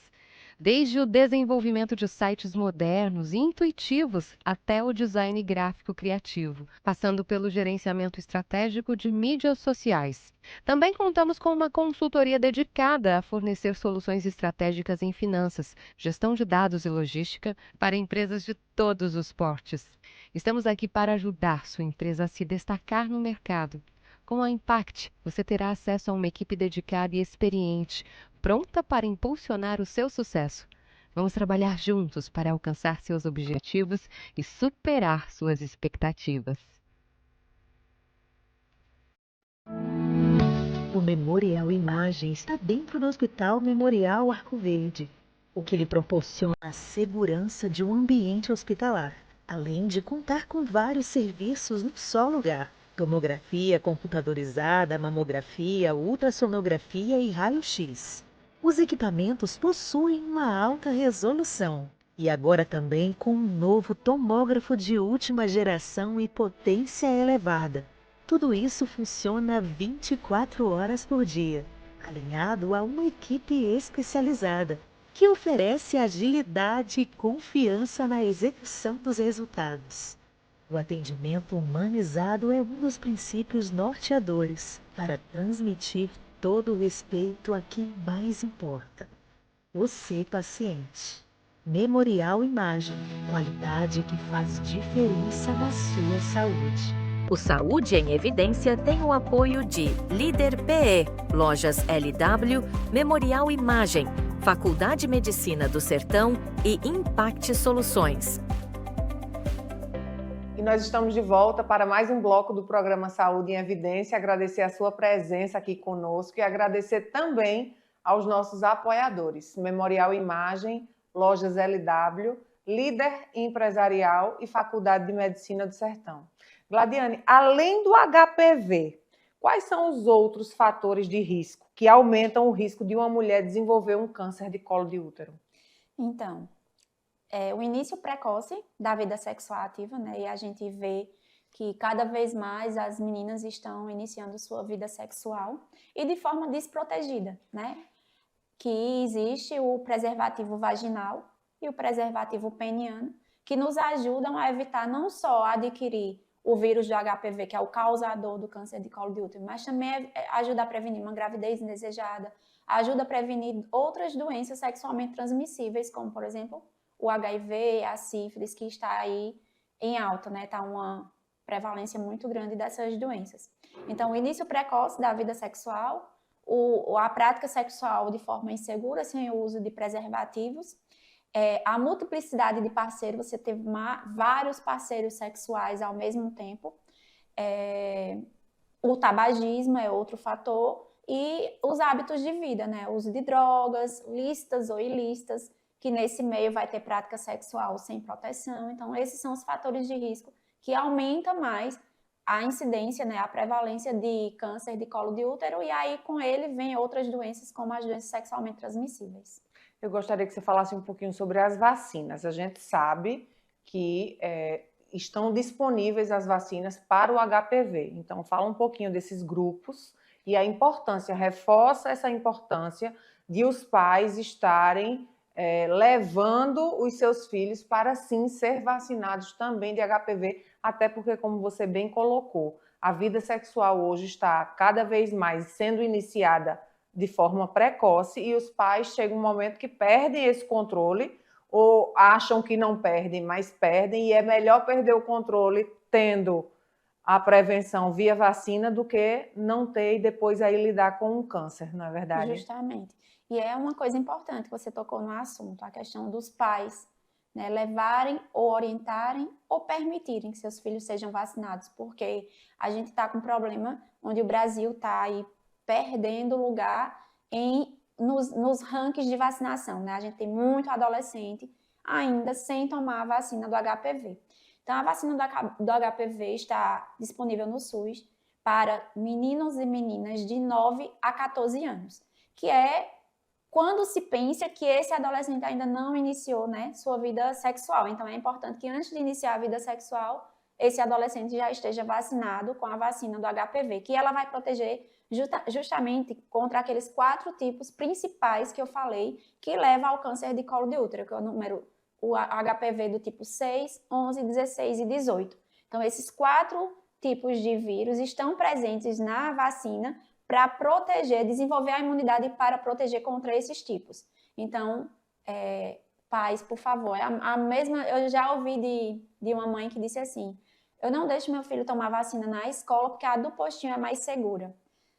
Desde o desenvolvimento de sites modernos e intuitivos até o design gráfico criativo, passando pelo gerenciamento estratégico de mídias sociais. Também contamos com uma consultoria dedicada a fornecer soluções estratégicas em finanças, gestão de dados e logística para empresas de todos os portes. Estamos aqui para ajudar sua empresa a se destacar no mercado. Com a Impact, você terá acesso a uma equipe dedicada e experiente, pronta para impulsionar o seu sucesso. Vamos trabalhar juntos para alcançar seus objetivos e superar suas expectativas. O Memorial Imagem está dentro do Hospital Memorial Arco Verde, o que lhe proporciona a segurança de um ambiente hospitalar, além de contar com vários serviços num só lugar: tomografia computadorizada, mamografia, ultrassonografia e raio-x. Os equipamentos possuem uma alta resolução e agora também com um novo tomógrafo de última geração e potência elevada. Tudo isso funciona 24 horas por dia, alinhado a uma equipe especializada, que oferece agilidade e confiança na execução dos resultados. O atendimento humanizado é um dos princípios norteadores para transmitir todo o respeito a quem mais importa: você, paciente. Memorial Imagem, qualidade que faz diferença na sua saúde. O Saúde em Evidência tem o apoio de Líder PE, Lojas LW, Memorial Imagem, Faculdade de Medicina do Sertão e Impact Soluções. E nós estamos de volta para mais um bloco do programa Saúde em Evidência. Agradecer a sua presença aqui conosco e agradecer também aos nossos apoiadores: Memorial Imagem, Lojas LW, Líder Empresarial e Faculdade de Medicina do Sertão. Gladiane, além do HPV, quais são os outros fatores de risco que aumentam o risco de uma mulher desenvolver um câncer de colo de útero? Então, o início precoce da vida sexual ativa, né? E a gente vê que cada vez mais as meninas estão iniciando sua vida sexual e de forma desprotegida, né? Que existe o preservativo vaginal e o preservativo peniano, que nos ajudam a evitar não só adquirir o vírus do HPV, que é o causador do câncer de colo de útero, mas também ajuda a prevenir uma gravidez indesejada, ajuda a prevenir outras doenças sexualmente transmissíveis, como, por exemplo, o HIV, a sífilis, que está aí em alta, né? Está uma prevalência muito grande dessas doenças. Então, o início precoce da vida sexual, a prática sexual de forma insegura, sem o uso de preservativos, a multiplicidade de parceiros, você ter vários parceiros sexuais ao mesmo tempo, o tabagismo é outro fator, e os hábitos de vida, né? O uso de drogas, lícitas ou ilícitas, que nesse meio vai ter prática sexual sem proteção. Então, esses são os fatores de risco que aumentam mais a incidência, né, a prevalência de câncer de colo de útero, e aí com ele vem outras doenças, como as doenças sexualmente transmissíveis. Eu gostaria que você falasse um pouquinho sobre as vacinas. A gente sabe que estão disponíveis as vacinas para o HPV. Então, fala um pouquinho desses grupos e a importância, reforça essa importância de os pais estarem levando os seus filhos para, sim, ser vacinados também de HPV, até porque, como você bem colocou, a vida sexual hoje está cada vez mais sendo iniciada de forma precoce e os pais chegam um momento que perdem esse controle ou acham que não perdem, mas perdem, e é melhor perder o controle tendo a prevenção via vacina do que não ter e depois aí lidar com um câncer, não é verdade? Justamente. E é uma coisa importante que você tocou no assunto, a questão dos pais, né, levarem ou orientarem ou permitirem que seus filhos sejam vacinados, porque a gente está com um problema onde o Brasil está aí perdendo lugar nos rankings de vacinação, né? A gente tem muito adolescente ainda sem tomar a vacina do HPV. Então, a vacina do HPV está disponível no SUS para meninos e meninas de 9 a 14 anos, que é quando se pensa que esse adolescente ainda não iniciou, né, sua vida sexual. Então, é importante que antes de iniciar a vida sexual, esse adolescente já esteja vacinado com a vacina do HPV, que ela vai proteger justamente contra aqueles 4 tipos principais que eu falei, que levam ao câncer de colo de útero, que é o HPV do tipo 6, 11, 16 e 18. Então, esses 4 tipos de vírus estão presentes na vacina para proteger, desenvolver a imunidade para proteger contra esses tipos. Então, pais, por favor, eu já ouvi de uma mãe que disse assim, eu não deixo meu filho tomar vacina na escola porque a do postinho é mais segura.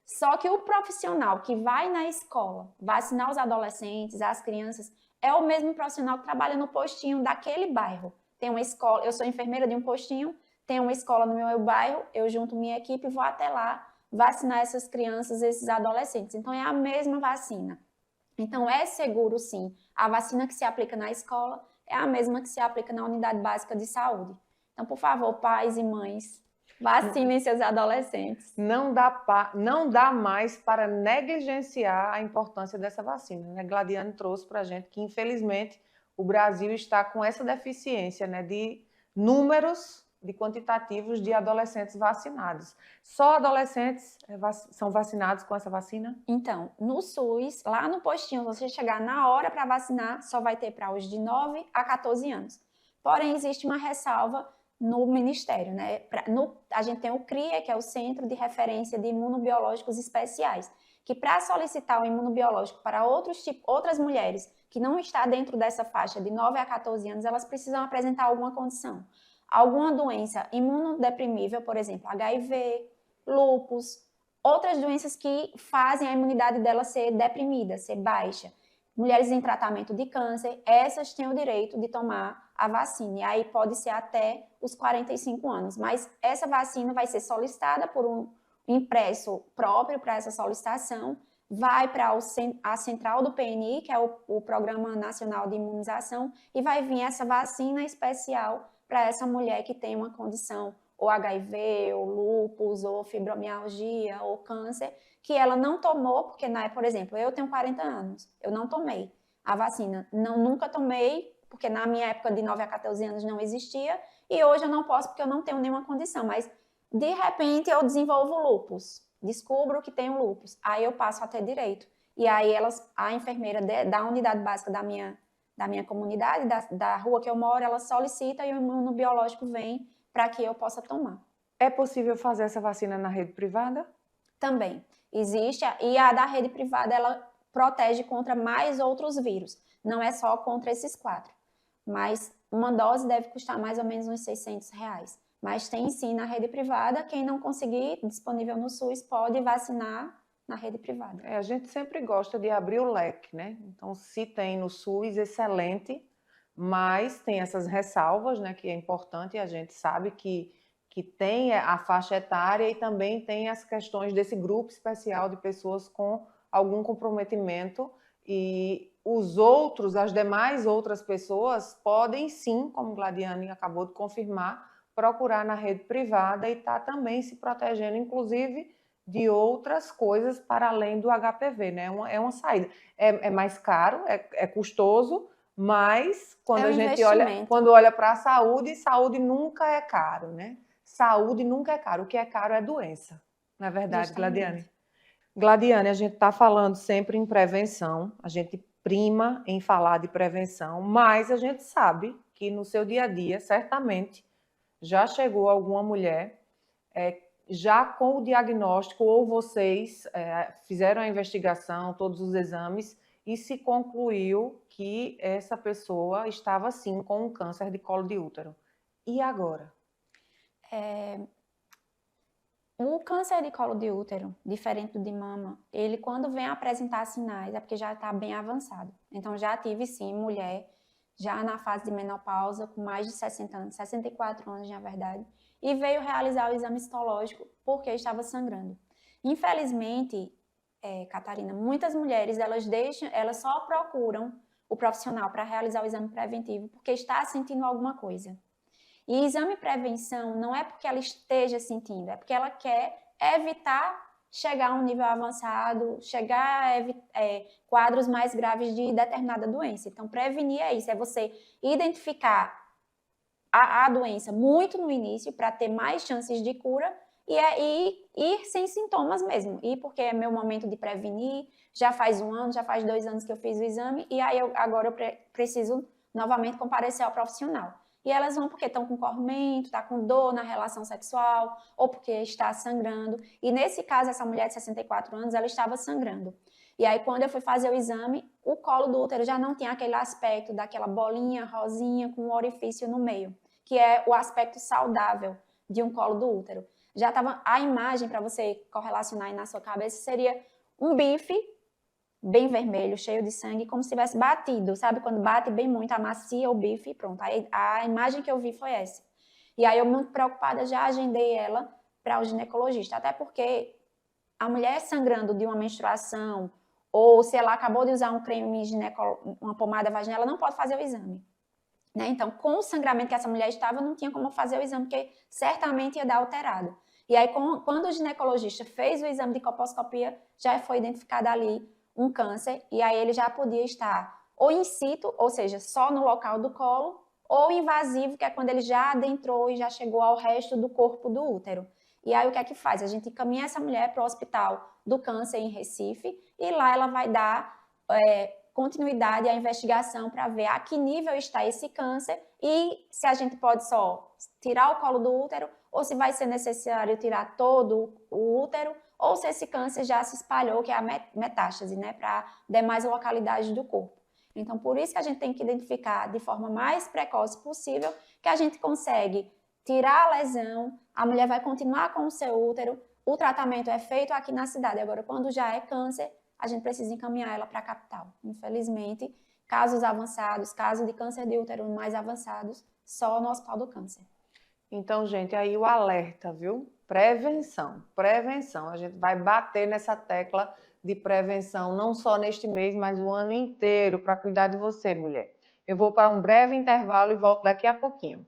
Só que o profissional que vai na escola vacinar os adolescentes, as crianças, é o mesmo profissional que trabalha no postinho daquele bairro. Tem uma escola, eu sou enfermeira de um postinho, tem uma escola no meu bairro, eu junto minha equipe e vou até lá vacinar essas crianças, esses adolescentes. Então, é a mesma vacina. Então, é seguro, sim. A vacina que se aplica na escola é a mesma que se aplica na unidade básica de saúde. Então, por favor, pais e mães, vacinem seus adolescentes. Não dá mais para negligenciar a importância dessa vacina, né? Gladiane trouxe para a gente que, infelizmente, o Brasil está com essa deficiência, né, de números, de quantitativos de adolescentes vacinados. Só adolescentes são vacinados com essa vacina? Então, no SUS, lá no postinho, você chegar na hora para vacinar, só vai ter para os de 9 a 14 anos. Porém, existe uma ressalva no Ministério, né? A gente tem o CRIA, que é o Centro de Referência de Imunobiológicos Especiais, que para solicitar o imunobiológico para outras mulheres que não estão dentro dessa faixa de 9 a 14 anos, elas precisam apresentar alguma condição. Alguma doença imunodeprimível, por exemplo, HIV, lúpus, outras doenças que fazem a imunidade dela ser deprimida, ser baixa. Mulheres em tratamento de câncer, essas têm o direito de tomar a vacina. E aí pode ser até os 45 anos. Mas essa vacina vai ser solicitada por um impresso próprio para essa solicitação, vai para a central do PNI, que é o Programa Nacional de Imunização, e vai vir essa vacina especial para essa mulher que tem uma condição, ou HIV, ou lúpus, ou fibromialgia, ou câncer, que ela não tomou, porque, por exemplo, eu tenho 40 anos, eu não tomei a vacina, nunca tomei, porque na minha época de 9 a 14 anos não existia, e hoje eu não posso porque eu não tenho nenhuma condição, mas de repente eu desenvolvo lúpus, descubro que tenho lúpus, aí eu passo a ter direito. E aí a enfermeira da unidade básica da minha comunidade, da rua que eu moro, ela solicita e o imunobiológico vem para que eu possa tomar. É possível fazer essa vacina na rede privada? Também. Existe, e a da rede privada, ela protege contra mais outros vírus. Não é só contra esses 4. Mas uma dose deve custar mais ou menos uns R$600. Mas tem sim na rede privada, quem não conseguir, disponível no SUS, pode vacinar na rede privada. A gente sempre gosta de abrir o leque, né? Então, se tem no SUS, excelente, mas tem essas ressalvas, né, que é importante, e a gente sabe que tem a faixa etária e também tem as questões desse grupo especial de pessoas com algum comprometimento, e as demais outras pessoas podem sim, como Gladiane acabou de confirmar, procurar na rede privada e estar também se protegendo, inclusive, de outras coisas para além do HPV, né? É uma saída. É mais caro, é custoso, mas quando a gente olha para a saúde nunca é caro, né? Saúde nunca é caro. O que é caro é doença. Não é verdade, justamente. Gladiane? Gladiane, a gente está falando sempre em prevenção, a gente prima em falar de prevenção, mas a gente sabe que no seu dia a dia, certamente, já chegou alguma mulher já com o diagnóstico, ou vocês fizeram a investigação, todos os exames, e se concluiu que essa pessoa estava, sim, com um câncer de colo de útero. E agora? O câncer de colo de útero, diferente do de mama, ele quando vem apresentar sinais é porque já está bem avançado. Então já tive, sim, mulher já na fase de menopausa, com mais de 60 anos, 64 anos, na verdade, e veio realizar o exame histológico porque estava sangrando. Infelizmente, Catarina, muitas mulheres, elas só procuram o profissional para realizar o exame preventivo porque está sentindo alguma coisa. E exame prevenção não é porque ela esteja sentindo, é porque ela quer evitar chegar a um nível avançado, chegar a quadros mais graves de determinada doença. Então, prevenir é isso, é você identificar a doença muito no início para ter mais chances de cura ir sem sintomas mesmo. E porque é meu momento de prevenir, já faz 1 ano, já faz 2 anos que eu fiz o exame, e aí agora eu preciso novamente comparecer ao profissional. E elas vão porque estão com corrimento, está com dor na relação sexual, ou porque está sangrando. E nesse caso, essa mulher de 64 anos, ela estava sangrando. E aí, quando eu fui fazer o exame, o colo do útero já não tinha aquele aspecto daquela bolinha rosinha com um orifício no meio, que é o aspecto saudável de um colo do útero. Já estava a imagem, para você correlacionar aí na sua cabeça, seria um bife bem vermelho, cheio de sangue, como se tivesse batido, sabe? Quando bate bem muito, amacia o bife e pronto. Aí, a imagem que eu vi foi essa. E aí eu, muito preocupada, já agendei ela para o ginecologista, até porque a mulher sangrando de uma menstruação, ou se ela acabou de usar um creme uma pomada vaginal, ela não pode fazer o exame. Né? Então, com o sangramento que essa mulher estava, não tinha como fazer o exame, porque certamente ia dar alterado. E aí, quando o ginecologista fez o exame de colposcopia, já foi identificado ali um câncer, e aí ele já podia estar ou in situ, ou seja, só no local do colo, ou invasivo, que é quando ele já adentrou e já chegou ao resto do corpo do útero. E aí o que é que faz? A gente encaminha essa mulher para o Hospital do Câncer em Recife, e lá ela vai dar continuidade à investigação para ver a que nível está esse câncer e se a gente pode só tirar o colo do útero ou se vai ser necessário tirar todo o útero ou se esse câncer já se espalhou, que é a metástase, né, para demais localidades do corpo. Então, por isso que a gente tem que identificar de forma mais precoce possível que a gente consegue tirar a lesão, a mulher vai continuar com o seu útero, o tratamento é feito aqui na cidade. Agora, quando já é câncer, a gente precisa encaminhar ela para a capital. Infelizmente, casos avançados, casos de câncer de útero mais avançados, só no Hospital do Câncer. Então, gente, aí o alerta, viu? Prevenção, prevenção. A gente vai bater nessa tecla de prevenção, não só neste mês, mas o ano inteiro, para cuidar de você, mulher. Eu vou para um breve intervalo e volto daqui a pouquinho.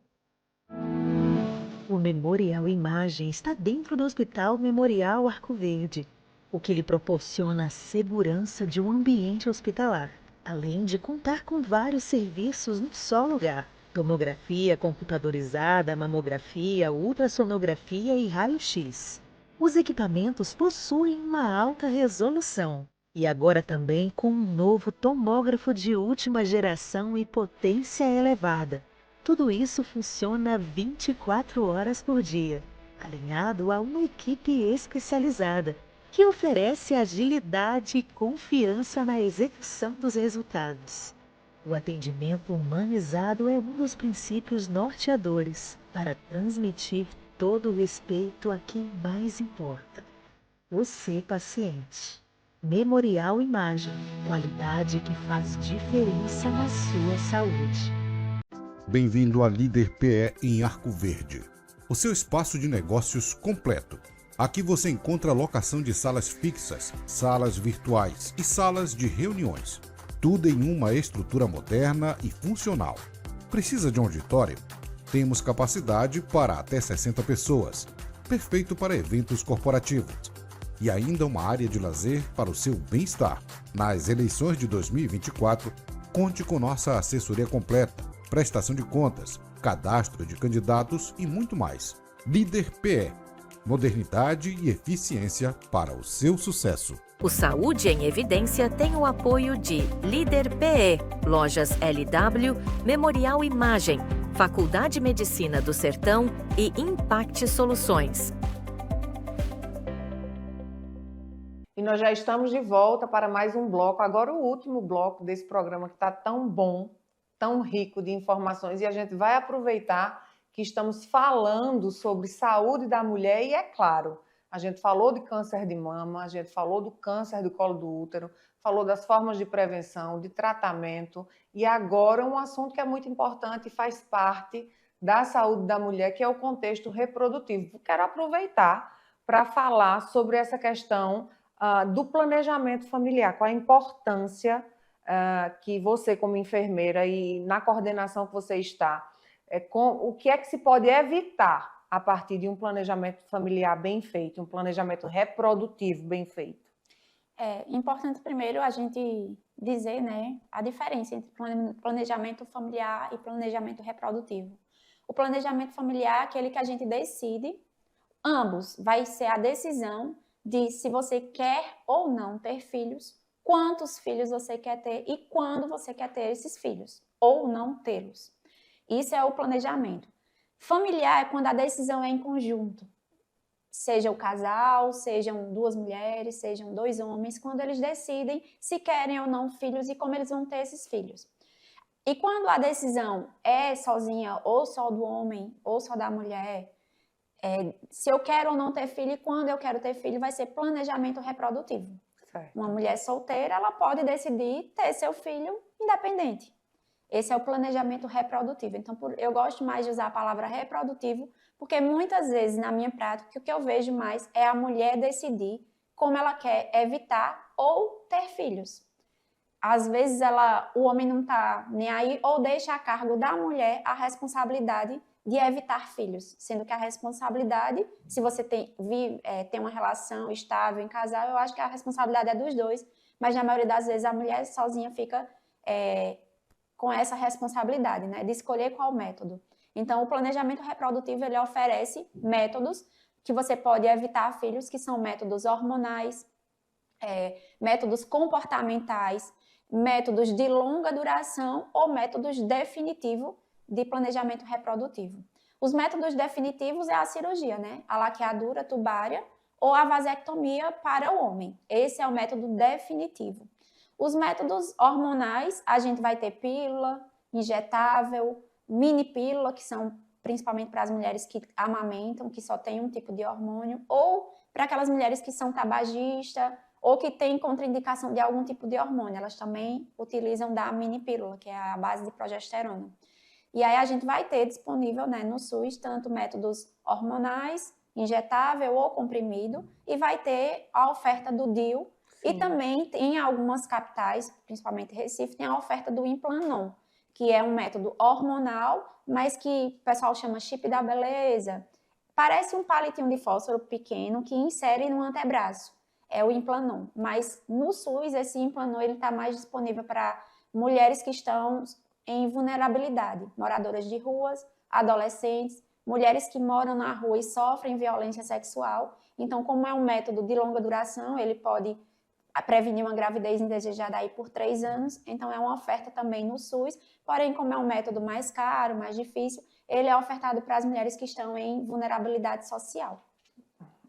O Memorial Imagem está dentro do Hospital Memorial Arco Verde, o que lhe proporciona a segurança de um ambiente hospitalar, além de contar com vários serviços num só lugar: tomografia computadorizada, mamografia, ultrassonografia e raio-x. Os equipamentos possuem uma alta resolução e agora também com um novo tomógrafo de última geração e potência elevada. Tudo isso funciona 24 horas por dia, alinhado a uma equipe especializada, que oferece agilidade e confiança na execução dos resultados. O atendimento humanizado é um dos princípios norteadores para transmitir todo o respeito a quem mais importa: você, paciente. Memorial Imagem, qualidade que faz diferença na sua saúde. Bem-vindo à Líder PE em Arco Verde, o seu espaço de negócios completo. Aqui você encontra locação de salas fixas, salas virtuais e salas de reuniões. Tudo em uma estrutura moderna e funcional. Precisa de um auditório? Temos capacidade para até 60 pessoas. Perfeito para eventos corporativos. E ainda uma área de lazer para o seu bem-estar. Nas eleições de 2024, conte com nossa assessoria completa, prestação de contas, cadastro de candidatos e muito mais. Líder PE. Modernidade e eficiência para o seu sucesso. O Saúde em Evidência tem o apoio de Líder PE, Lojas LW, Memorial Imagem, Faculdade de Medicina do Sertão e Impact Soluções. E nós já estamos de volta para mais um bloco, agora o último bloco desse programa que está tão bom, tão rico de informações, e a gente vai aproveitar que estamos falando sobre saúde da mulher e, é claro, a gente falou de câncer de mama, a gente falou do câncer do colo do útero, falou das formas de prevenção, de tratamento, e agora um assunto que é muito importante e faz parte da saúde da mulher, que é o contexto reprodutivo. Quero aproveitar para falar sobre essa questão do planejamento familiar, qual a importância que você, como enfermeira, e na coordenação que você está, o que é que se pode evitar a partir de um planejamento familiar bem feito, um planejamento reprodutivo bem feito? É importante primeiro a gente dizer, né, a diferença entre planejamento familiar e planejamento reprodutivo. O planejamento familiar é aquele que a gente decide ambos, vai ser a decisão de se você quer ou não ter filhos, quantos filhos você quer ter e quando você quer ter esses filhos, ou não tê-los. Isso é o planejamento. Familiar é quando a decisão é em conjunto. Seja o casal, sejam 2 mulheres, sejam 2 homens, quando eles decidem se querem ou não filhos e como eles vão ter esses filhos. E quando a decisão é sozinha, ou só do homem, ou só da mulher, se eu quero ou não ter filho e quando eu quero ter filho, vai ser planejamento reprodutivo. Certo. Uma mulher solteira, ela pode decidir ter seu filho independente. Esse é o planejamento reprodutivo. Então, eu gosto mais de usar a palavra reprodutivo, porque muitas vezes, na minha prática, o que eu vejo mais é a mulher decidir como ela quer evitar ou ter filhos. Às vezes, o homem não está nem aí ou deixa a cargo da mulher a responsabilidade de evitar filhos, sendo que a responsabilidade, se você tem uma relação estável em casal, eu acho que a responsabilidade é dos dois, mas na maioria das vezes a mulher sozinha fica com essa responsabilidade, né, de escolher qual método. Então, o planejamento reprodutivo, ele oferece métodos que você pode evitar filhos, que são métodos hormonais, métodos comportamentais, métodos de longa duração ou métodos definitivos de planejamento reprodutivo. Os métodos definitivos é a cirurgia, né? A laqueadura tubária ou a vasectomia para o homem. Esse é o método definitivo. Os métodos hormonais, a gente vai ter pílula, injetável, mini pílula, que são principalmente para as mulheres que amamentam, que só tem um tipo de hormônio, ou para aquelas mulheres que são tabagistas ou que têm contraindicação de algum tipo de hormônio. Elas também utilizam da mini pílula, que é a base de progesterona. E aí a gente vai ter disponível, né, no SUS tanto métodos hormonais, injetável ou comprimido, e vai ter a oferta do DIU. Sim. E também em algumas capitais, principalmente Recife, tem a oferta do Implanon, que é um método hormonal, mas que o pessoal chama chip da beleza. Parece um palitinho de fósforo pequeno que insere no antebraço. É o Implanon. Mas no SUS, esse Implanon está mais disponível para mulheres que estão em vulnerabilidade, moradoras de ruas, adolescentes, mulheres que moram na rua e sofrem violência sexual. Então, como é um método de longa duração, ele pode prevenir uma gravidez indesejada aí por 3 anos, então é uma oferta também no SUS, porém, como é um método mais caro, mais difícil, ele é ofertado para as mulheres que estão em vulnerabilidade social.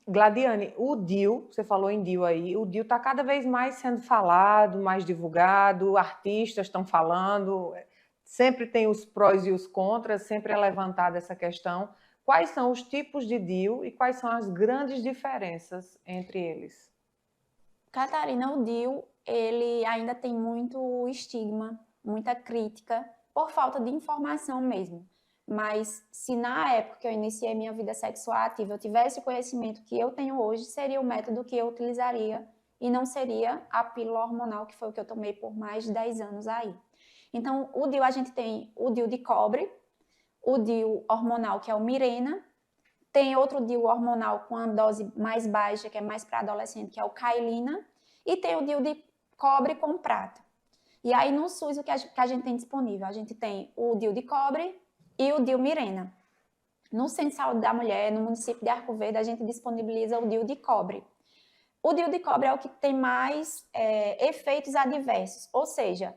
Gladiane, o DIU, você falou em DIU aí, o DIU está cada vez mais sendo falado, mais divulgado, artistas estão falando, sempre tem os prós e os contras, sempre é levantada essa questão. Quais são os tipos de DIU e quais são as grandes diferenças entre eles? Catarina, o DIU, ele ainda tem muito estigma, muita crítica, por falta de informação mesmo. Mas se na época que eu iniciei minha vida sexual ativa eu tivesse o conhecimento que eu tenho hoje, seria o método que eu utilizaria e não seria a pílula hormonal, que foi o que eu tomei por mais de 10 anos aí. Então, o DIU, a gente tem o DIU de cobre, o DIU hormonal, que é o Mirena, tem outro DIU hormonal com a dose mais baixa, que é mais para adolescente, que é o Cailina, e tem o DIU de cobre com prata. E aí no SUS, o que a gente tem disponível? A gente tem o DIU de cobre e o DIU Mirena. No Centro de Saúde da Mulher, no município de Arco Verde, a gente disponibiliza o DIU de cobre. O DIU de cobre é o que tem mais efeitos adversos, ou seja,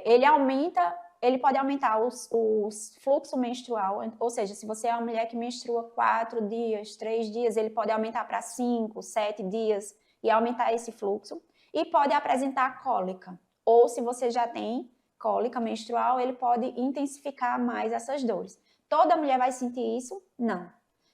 ele pode aumentar o fluxo menstrual, ou seja, se você é uma mulher que menstrua 4 dias, 3 dias, ele pode aumentar para 5, 7 dias e aumentar esse fluxo, e pode apresentar cólica, ou se você já tem cólica menstrual, ele pode intensificar mais essas dores. Toda mulher vai sentir isso? Não.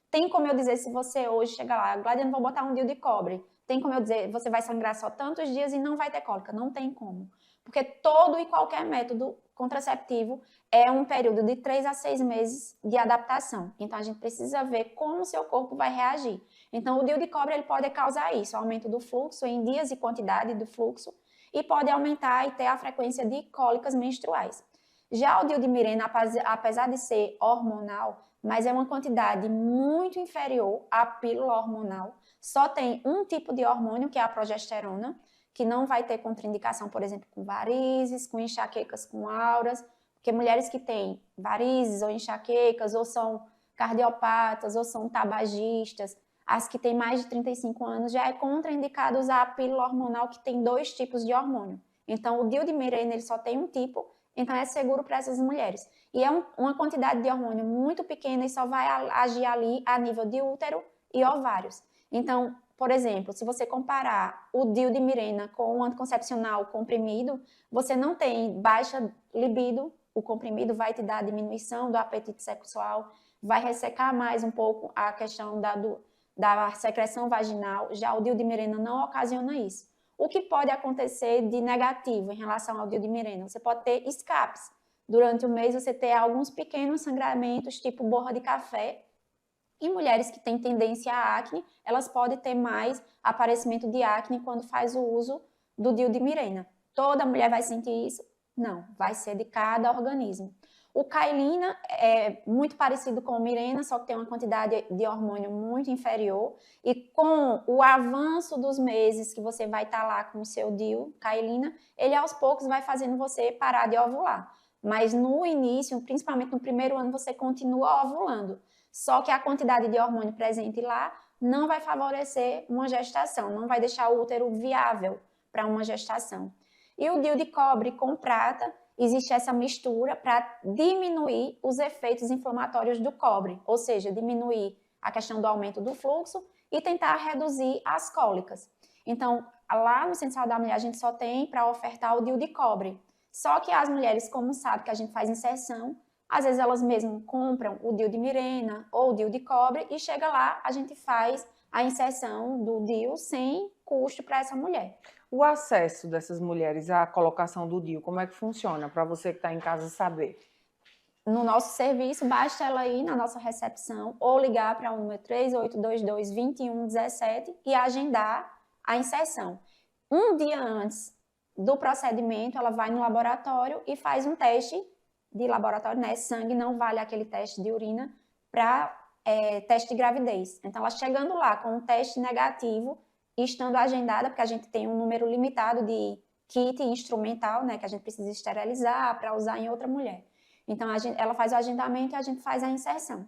Tem como eu dizer, se você hoje chegar lá, Gladiane, vou botar um DIU de cobre, tem como eu dizer, você vai sangrar só tantos dias e não vai ter cólica? Não tem como. Porque todo e qualquer método contraceptivo é um período de 3 a 6 meses de adaptação. Então, a gente precisa ver como o seu corpo vai reagir. Então, o DIU de cobre ele pode causar isso, aumento do fluxo em dias e quantidade do fluxo, e pode aumentar e ter a frequência de cólicas menstruais. Já o DIU de Mirena, apesar de ser hormonal, mas é uma quantidade muito inferior à pílula hormonal, só tem um tipo de hormônio, que é a progesterona, que não vai ter contraindicação, por exemplo, com varizes, com enxaquecas com auras, porque mulheres que têm varizes ou enxaquecas, ou são cardiopatas, ou são tabagistas, as que têm mais de 35 anos, já é contraindicado usar a pílula hormonal que tem 2 tipos de hormônio. Então, o DIU de Mirena ele só tem um tipo, então é seguro para essas mulheres. E é uma quantidade de hormônio muito pequena e só vai agir ali a nível de útero e ovários. Então, por exemplo, se você comparar o DIU de Mirena com o anticoncepcional comprimido, você não tem baixa libido, o comprimido vai te dar diminuição do apetite sexual, vai ressecar mais um pouco a questão da secreção vaginal, já o DIU de Mirena não ocasiona isso. O que pode acontecer de negativo em relação ao DIU de Mirena? Você pode ter escapes. Durante o mês você ter alguns pequenos sangramentos, tipo borra de café. E mulheres que têm tendência à acne, elas podem ter mais aparecimento de acne quando faz o uso do DIU de Mirena. Toda mulher vai sentir isso? Não, vai ser de cada organismo. O Cailina é muito parecido com o Mirena, só que tem uma quantidade de hormônio muito inferior. E com o avanço dos meses que você vai estar lá com o seu DIU, Cailina, ele aos poucos vai fazendo você parar de ovular. Mas no início, principalmente no primeiro ano, você continua ovulando. Só que a quantidade de hormônio presente lá não vai favorecer uma gestação, não vai deixar o útero viável para uma gestação. E o DIU de cobre com prata, existe essa mistura para diminuir os efeitos inflamatórios do cobre, ou seja, diminuir a questão do aumento do fluxo e tentar reduzir as cólicas. Então, lá no Centro de Saúde da Mulher, a gente só tem para ofertar o DIU de cobre. Só que as mulheres, como sabem que a gente faz inserção, às vezes elas mesmas compram o DIU de Mirena ou o DIU de cobre e chega lá, a gente faz a inserção do DIU sem custo para essa mulher. O acesso dessas mulheres à colocação do DIU, como é que funciona? Para você que está em casa saber. No nosso serviço, basta ela ir na nossa recepção ou ligar para o número 3822-2117 e agendar a inserção. Um dia antes do procedimento, ela vai no laboratório e faz um teste de laboratório, né? Sangue não vale aquele teste de urina para teste de gravidez. Então, ela chegando lá com um teste negativo e estando agendada, porque a gente tem um número limitado de kit instrumental, né? Que a gente precisa esterilizar para usar em outra mulher. Então, ela faz o agendamento e a gente faz a inserção.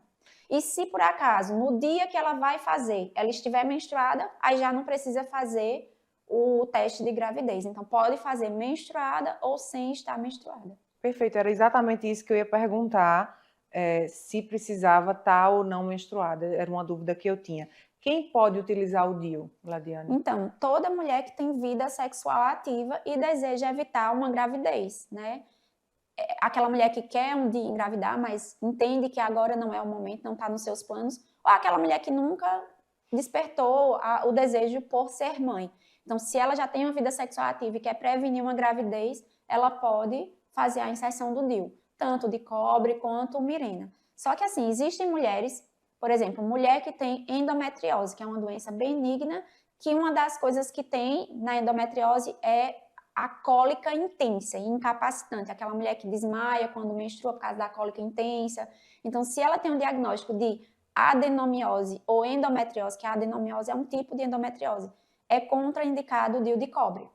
E se por acaso, no dia que ela vai fazer, ela estiver menstruada, aí já não precisa fazer o teste de gravidez. Então, pode fazer menstruada ou sem estar menstruada. Perfeito, era exatamente isso que eu ia perguntar, se precisava estar ou não menstruada, era uma dúvida que eu tinha. Quem pode utilizar o DIU, Gladiane? Então, toda mulher que tem vida sexual ativa e deseja evitar uma gravidez, né? Aquela mulher que quer um dia engravidar, mas entende que agora não é o momento, não está nos seus planos, ou aquela mulher que nunca despertou o desejo por ser mãe. Então, se ela já tem uma vida sexual ativa e quer prevenir uma gravidez, ela pode fazer a inserção do DIU, tanto de cobre quanto Mirena. Só que assim, existem mulheres, por exemplo, mulher que tem endometriose, que é uma doença benigna, que uma das coisas que tem na endometriose é a cólica intensa e incapacitante, aquela mulher que desmaia quando menstrua por causa da cólica intensa. Então, se ela tem um diagnóstico de adenomiose ou endometriose, que a adenomiose é um tipo de endometriose, é contraindicado o DIU de cobre.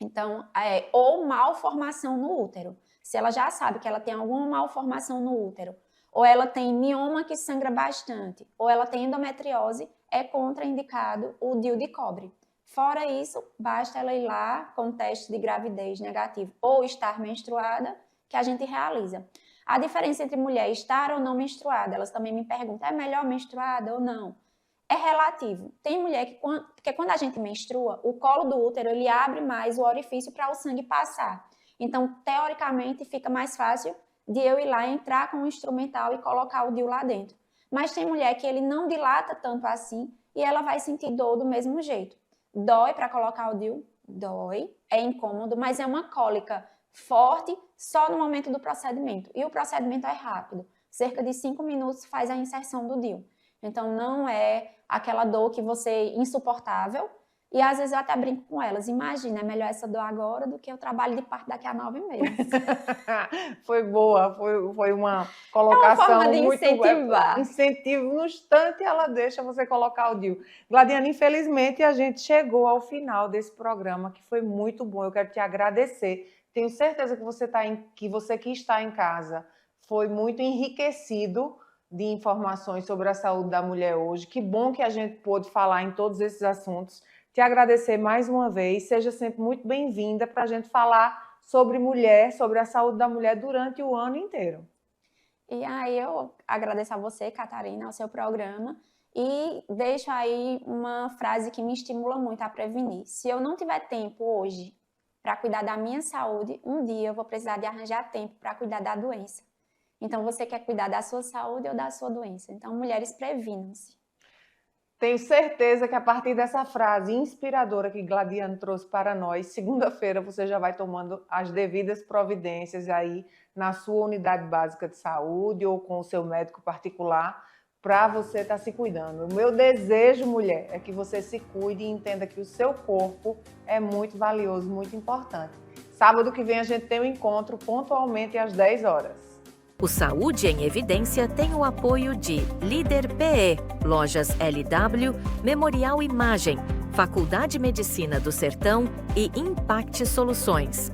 Então, ou malformação no útero. Se ela já sabe que ela tem alguma malformação no útero, ou ela tem mioma que sangra bastante, ou ela tem endometriose, é contraindicado o DIU de cobre. Fora isso, basta ela ir lá com teste de gravidez negativo ou estar menstruada, que a gente realiza. A diferença entre mulher estar ou não menstruada, elas também me perguntam, é melhor menstruada ou não? É relativo. Tem mulher que, porque quando a gente menstrua, o colo do útero ele abre mais o orifício para o sangue passar. Então, teoricamente, fica mais fácil de eu ir lá entrar com o instrumental e colocar o DIU lá dentro. Mas tem mulher que ele não dilata tanto assim e ela vai sentir dor do mesmo jeito. Dói para colocar o DIU? Dói, é incômodo, mas é uma cólica forte só no momento do procedimento. E o procedimento é rápido. Cerca de 5 minutos faz a inserção do DIU. Então, não é aquela dor que você insuportável. E às vezes eu até brinco com elas. Imagina, é melhor essa dor agora do que o trabalho de parto daqui a 9 meses. Foi boa, foi uma colocação é uma forma de muito incentivar. Incentivo, no instante ela deixa você colocar o DIU. Gladiane, infelizmente a gente chegou ao final desse programa, que foi muito bom. Eu quero te agradecer. Tenho certeza que você que está em casa foi muito enriquecido de informações sobre a saúde da mulher hoje. Que bom que a gente pôde falar em todos esses assuntos. Te agradecer mais uma vez. Seja sempre muito bem-vinda para a gente falar sobre mulher, sobre a saúde da mulher durante o ano inteiro. E aí eu agradeço a você, Catarina, ao seu programa, e deixo aí uma frase que me estimula muito a prevenir. Se eu não tiver tempo hoje para cuidar da minha saúde, um dia eu vou precisar de arranjar tempo para cuidar da doença. Então, você quer cuidar da sua saúde ou da sua doença? Então, mulheres, previnam-se. Tenho certeza que a partir dessa frase inspiradora que Gladiano trouxe para nós, segunda-feira você já vai tomando as devidas providências aí na sua unidade básica de saúde ou com o seu médico particular para você estar se cuidando. O meu desejo, mulher, é que você se cuide e entenda que o seu corpo é muito valioso, muito importante. Sábado que vem a gente tem um encontro pontualmente às 10 horas. O Saúde em Evidência tem o apoio de Líder PE, Lojas LW, Memorial Imagem, Faculdade Medicina do Sertão e Impact Soluções.